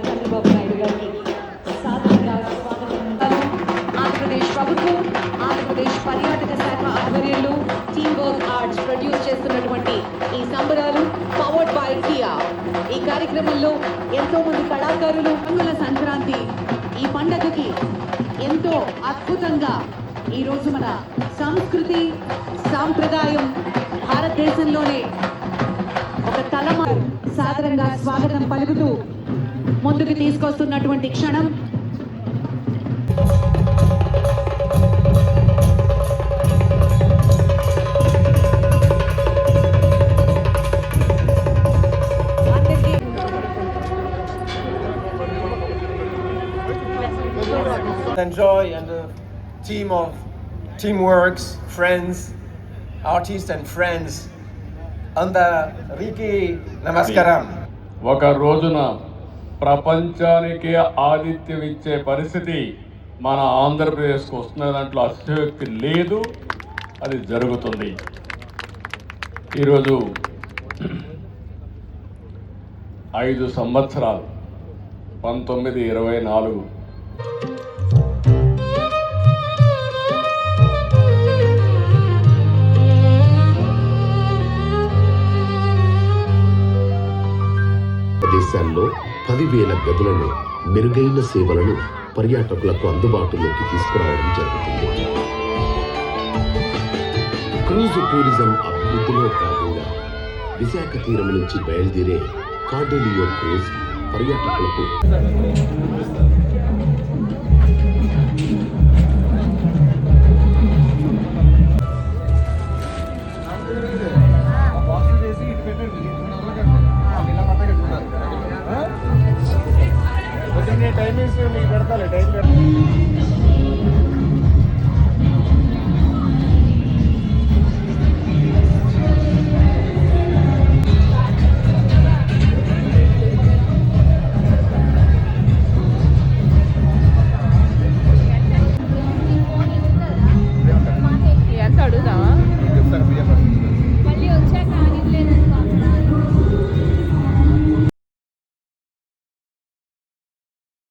చంద్రబాబు నాయుడు గారికి సాధారణంగా స్వాగతం. ఆంధ్రప్రదేశ్ ప్రభుత్వం, ఆంధ్రప్రదేశ్ పర్యాటక శాఖ ఆధ్వర్యంలో టీమ్ వర్క్ ఆర్ట్స్ ప్రొడ్యూస్ చేస్తున్నటువంటి ఈ సంబరాలు పవర్డ్ బై కియా. ఈ కార్యక్రమంలో ఎంతో మంది కళాకారులు రంగుల సంక్రాంతి ఈ పండగకి ఎంతో అద్భుతంగా ఈరోజు మన సంస్కృతి సాంప్రదాయం భారతదేశంలోనే ఒక తలమారు సాదరంగా స్వాగతం పలుకుతూ ముందుకు తీసుకొస్తున్నటువంటి క్షణం. Enjoy and the team of Teamworks, friends, artists and friends. అందరికీ నమస్కారం. ఒక రోజున ప్రపంచానికి ఆతిథ్యం ఇచ్చే పరిస్థితి మన ఆంధ్రప్రదేశ్కు వస్తున్న దాంట్లో అతిశయోక్తి లేదు, అది జరుగుతుంది. ఈరోజు 5 సంవత్సరాలు 1924 దేశాల్లో 10,000 గదులను మెరుగైన సేవలను పర్యాటకులకు అందుబాటులోకి తీసుకురావడం జరుగుతుంది. క్రూజ్ టూరిజం అభివృద్ధిలో భాగంగా విశాఖ తీరం నుంచి బయలుదేరే కార్డెలియో క్రూజ్ పర్యాటకులకు టైమింగ్స్ మీకు పెడతాలి.